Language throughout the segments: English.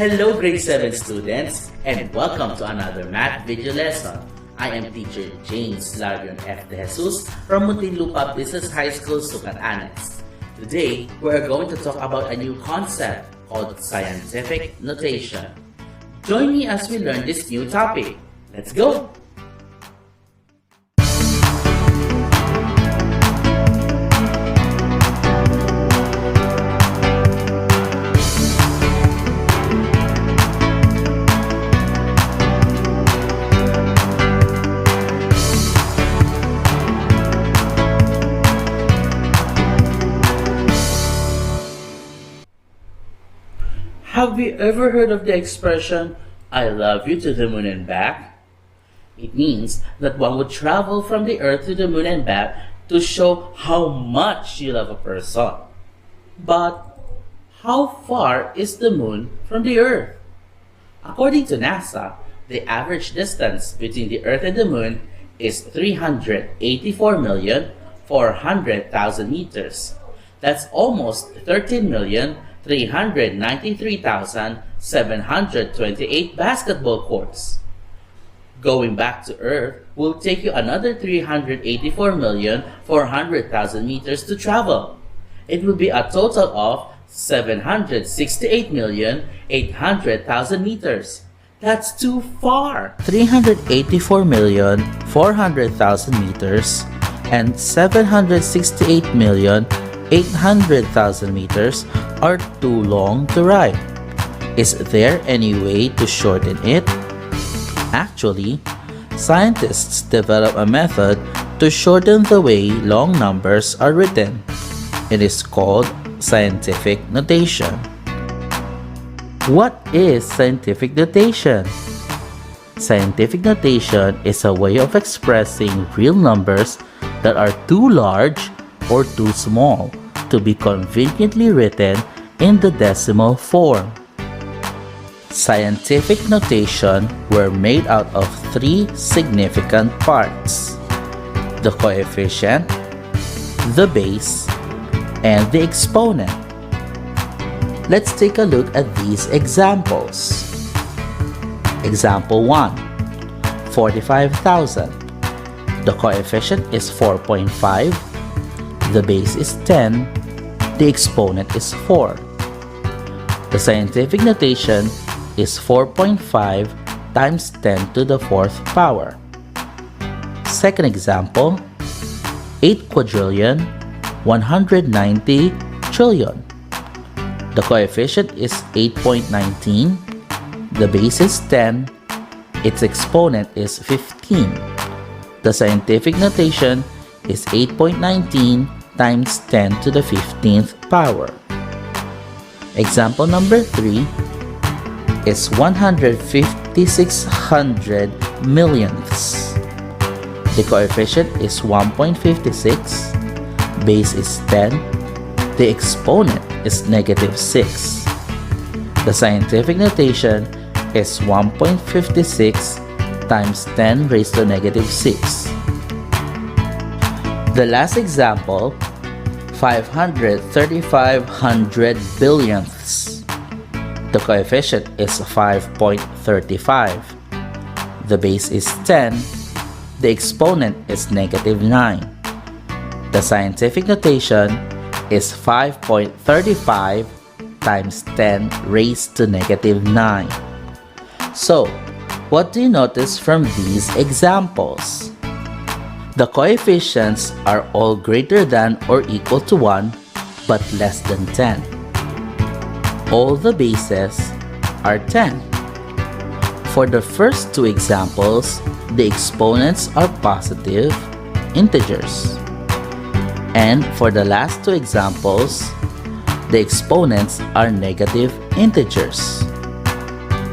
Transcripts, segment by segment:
Hello grade 7 students and welcome to another math video lesson. I am teacher James Larion F. De Jesus from Muntinlupa Business High School, Sukat Annex. Today, we are going to talk about a new concept called scientific notation. Join me as we learn this new topic. Let's go! Have you ever heard of the expression, I love you to the moon and back? It means that one would travel from the earth to the moon and back to show how much you love a person. But how far is the moon from the earth? According to NASA, the average distance between the earth and the moon is 384,400,000 meters. That's almost 13,393,728 basketball courts. Going back to Earth will take you another 384,400,000 meters to travel. It will be a total of 768,800,000 meters. That's too far! 384,400,000 meters and 768,800,000 meters are too long to write. Is there any way to shorten it? Actually, scientists develop a method to shorten the way long numbers are written. It is called scientific notation. What is scientific notation? Scientific notation is a way of expressing real numbers that are too large or too small to be conveniently written in the decimal form. Scientific notation were made out of three significant parts: the coefficient, the base, and the exponent. Let's take a look at these examples. Example 1. 45,000. The coefficient is 4.5, the base is 10, the exponent is 4. The scientific notation is 4.5 times 10 to the 4th power. Second example, 8 quadrillion, 190 trillion. The coefficient is 8.19, the base is 10, its exponent is 15. The scientific notation is 8.19 times 10 to the 15th power. Example number 3 is 15600 millionths. The coefficient is 1.56, base is 10, the exponent is negative 6. The scientific notation is 1.56 times 10 raised to negative 6. The last example, 535 billionths. The coefficient is 5.35. The base is 10. The exponent is negative 9. The scientific notation is 5.35 times 10 raised to negative 9. So, what do you notice from these examples? The coefficients are all greater than or equal to 1 but less than 10. All the bases are 10. For the first two examples, the exponents are positive integers. And for the last two examples, the exponents are negative integers.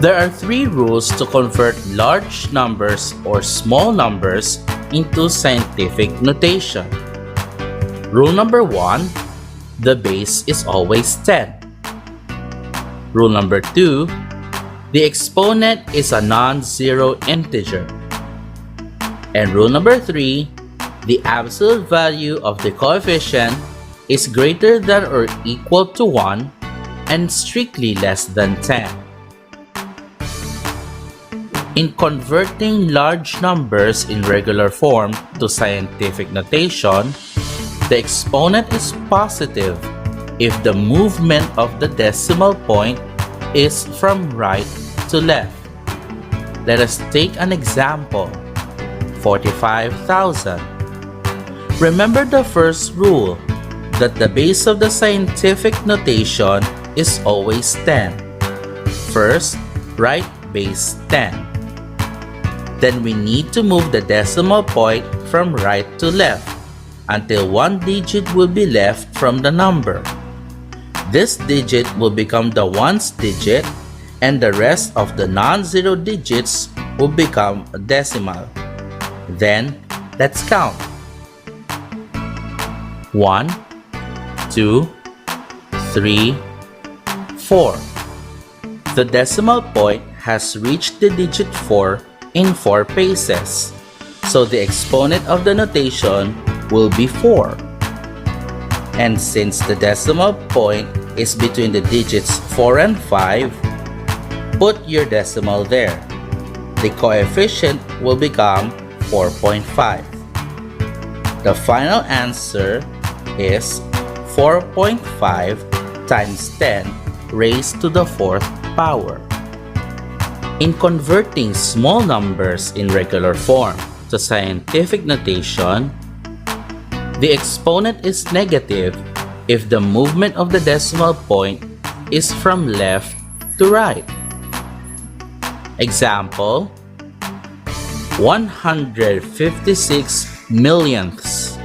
There are three rules to convert large numbers or small numbers into scientific notation. Rule number 1, the base is always 10. Rule number 2, the exponent is a non-zero integer. And rule number 3, the absolute value of the coefficient is greater than or equal to 1 and strictly less than 10. In converting large numbers in regular form to scientific notation, the exponent is positive if the movement of the decimal point is from right to left. Let us take an example. 45,000. Remember the first rule, that the base of the scientific notation is always 10. First, write base 10. Then we need to move the decimal point from right to left until one digit will be left from the number. This digit will become the ones digit and the rest of the non-zero digits will become a decimal. Then, let's count. 1, 2, 3, 4. The decimal point has reached the digit 4 in 4 paces, so the exponent of the notation will be 4. And since the decimal point is between the digits 4 and 5, put your decimal there. The coefficient will become 4.5. The final answer is 4.5 times 10 raised to the 4th power. In converting small numbers in regular form to scientific notation, the exponent is negative if the movement of the decimal point is from left to right. Example, 156 millionths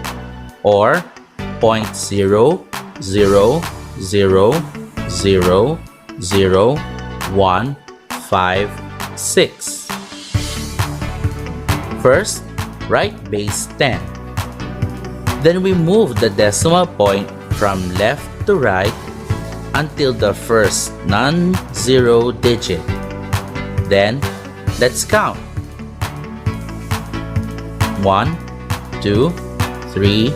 or 0.00000156. First, write base 10. Then we move the decimal point from left to right until the first non-zero digit. Then, let's count. 1, 2, 3,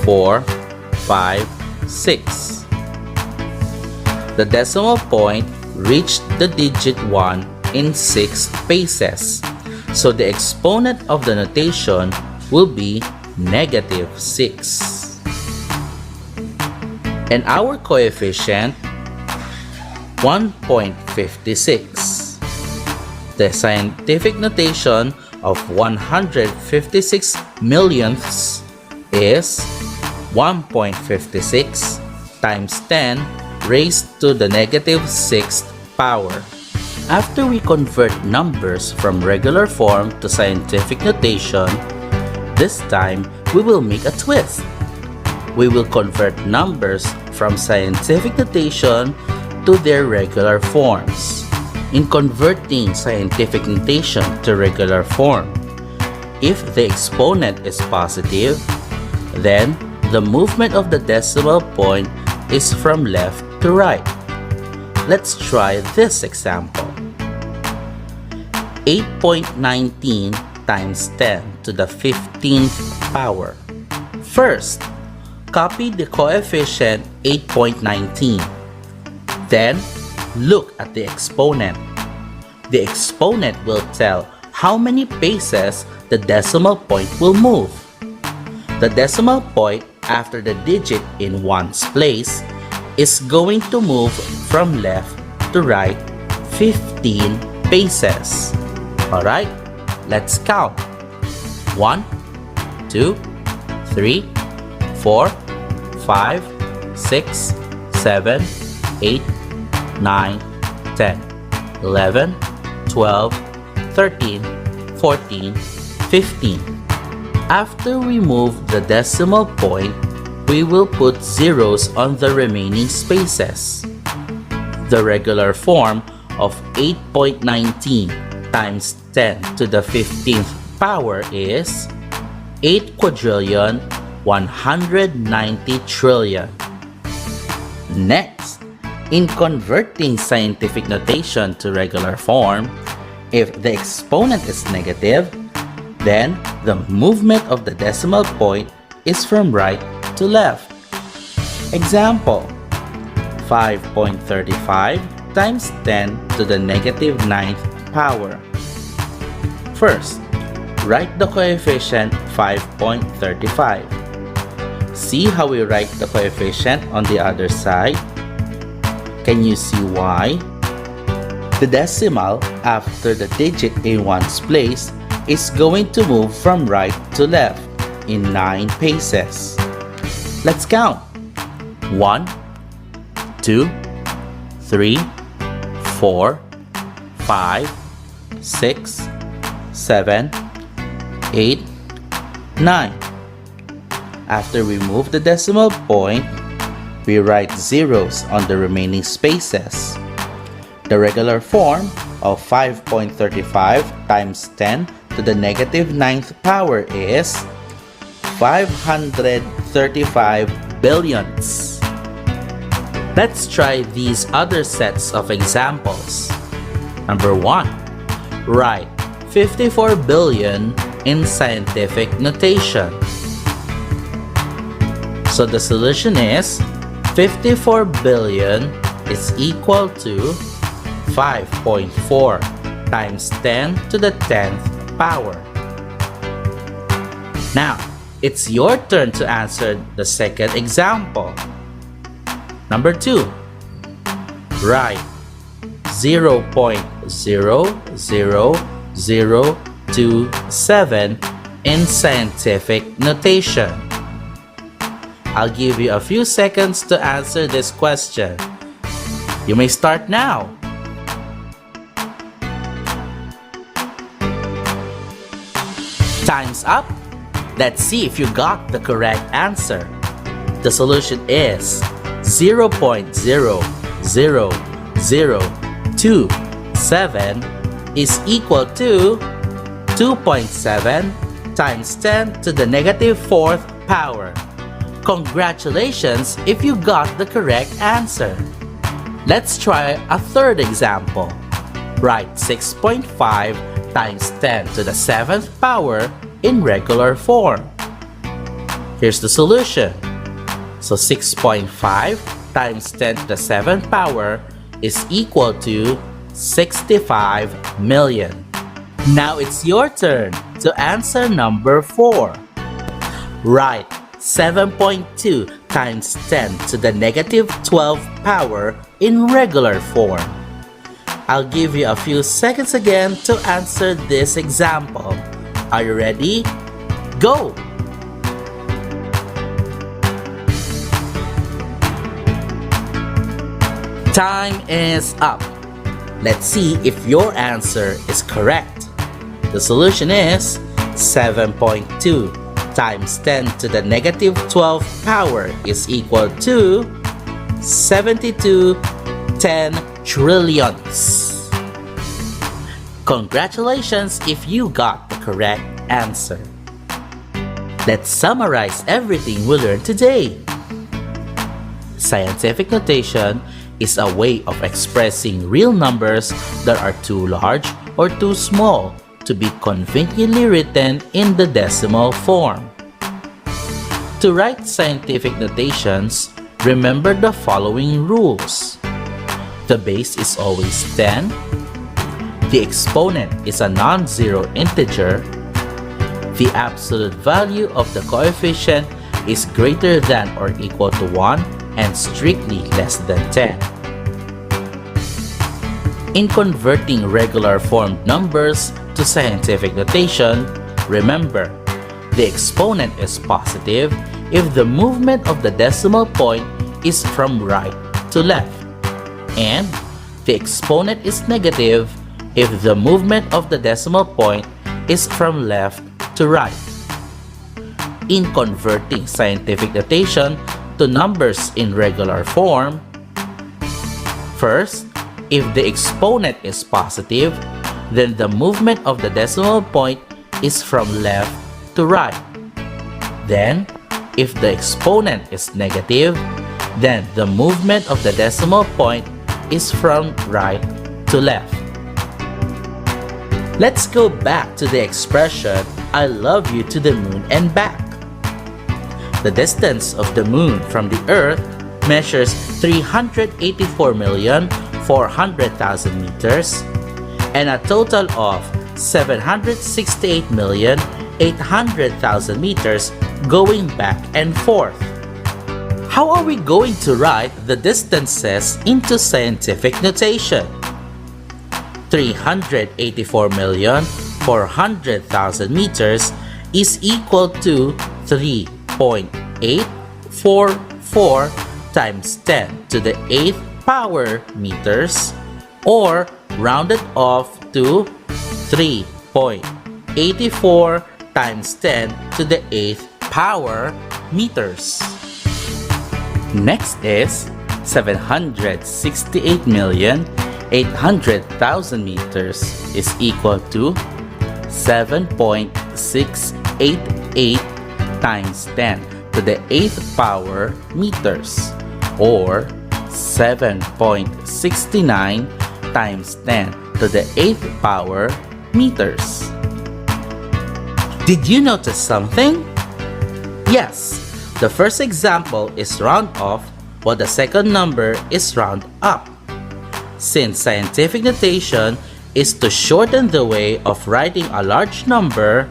4, 5, 6. The decimal point reached the digit 1 in 6 paces, so the exponent of the notation will be negative 6. And our coefficient, 1.56. The scientific notation of 156 millionths is 1.56 times 10 raised to the negative 6th power. After we convert numbers from regular form to scientific notation, this time we will make a twist. We will convert numbers from scientific notation to their regular forms. In converting scientific notation to regular form, if the exponent is positive, then the movement of the decimal point is from left to right. Let's try this example. 8.19 times 10 to the 15th power. First, copy the coefficient 8.19. Then, look at the exponent. The exponent will tell how many paces the decimal point will move. The decimal point after the digit in ones place is going to move from left to right 15 paces. Alright, let's count. 1, 2, 3, 4, 5, 6, 7, 8, 9, 10, 11, 12, 13, 14, 15. After we move the decimal point, we will put zeros on the remaining spaces. The regular form of 8.19 times 10 to the 15th power is 8 quadrillion 190 trillion. Next, in converting scientific notation to regular form, if the exponent is negative, then the movement of the decimal point is from right to left. Example, 5.35 times 10 to the negative 9th power. First, write the coefficient 5.35. See how we write the coefficient on the other side? Can you see why? The decimal after the digit in one's place is going to move from right to left in 9 paces. Let's count. 1, 2, 3, 4, 5, 6, 7, 8, 9. After we move the decimal point, we write zeros on the remaining spaces. The regular form of 5.35 times 10 to the negative 9th power is 535 billionths. Let's try these other sets of examples. Number 1. Write 54 billion in scientific notation. So the solution is 54 billion is equal to 5.4 times 10 to the 10th power. Now, it's your turn to answer the second example. Number 2. Write 0.00027 in scientific notation. I'll give you a few seconds to answer this question. You may start now. Time's up. Let's see if you got the correct answer. The solution is 0.00027 is equal to 2.7 times 10 to the negative 4th power. Congratulations if you got the correct answer. Let's try a third example. Write 6.5 times 10 to the 7th power in regular form. Here's the solution. So 6.5 times 10 to the 7th power is equal to 65 million. Now it's your turn to answer number 4. Write 7.2 times 10 to the negative 12th power in regular form. I'll give you a few seconds again to answer this example. Are you ready? Go! Time is up. Let's see if your answer is correct. The solution is 7.2 times 10 to the negative 12th power is equal to 72 10 trillionths. Congratulations if you got the correct answer. Let's summarize everything we learned today. Scientific notation is a way of expressing real numbers that are too large or too small to be conveniently written in the decimal form. To write scientific notations, remember the following rules. The base is always 10. The exponent is a non-zero integer. The absolute value of the coefficient is greater than or equal to 1 and strictly less than 10. In converting regular formed numbers to scientific notation, remember, the exponent is positive if the movement of the decimal point is from right to left, and the exponent is negative if the movement of the decimal point is from left to right. In converting scientific notation to numbers in regular form, first, if the exponent is positive, then the movement of the decimal point is from left to right. Then, if the exponent is negative, then the movement of the decimal point is from right to left. Let's go back to the expression, I love you to the moon and back. The distance of the moon from the Earth measures 384,400,000 meters, and a total of 768,800,000 meters going back and forth. How are we going to write the distances into scientific notation? 384,400,000 meters is equal to 3.844 times 10 to the 8th power meters, or rounded off to 3.84 times 10 to the 8th power meters. Next is 768,800,000 meters is equal to 7.688 times 10 to the 8th power meters, or 7.69 times 10 to the 8th power meters. Did you notice something? Yes, the first example is round off while the second number is round up. Since scientific notation is to shorten the way of writing a large number,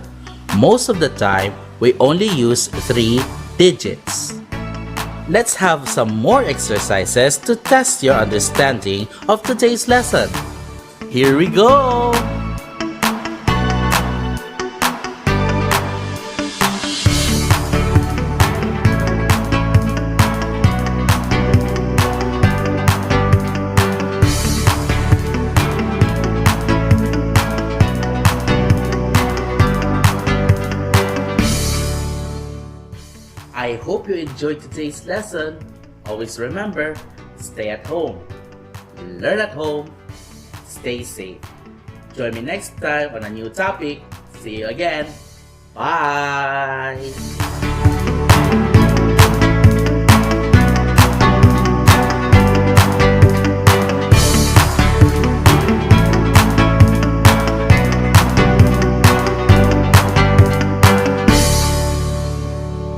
most of the time we only use 3 digits. Let's have some more exercises to test your understanding of today's lesson. Here we go! I hope you enjoyed today's lesson. Always remember, stay at home, learn at home, stay safe. Join me next time on a new topic. See you again. Bye!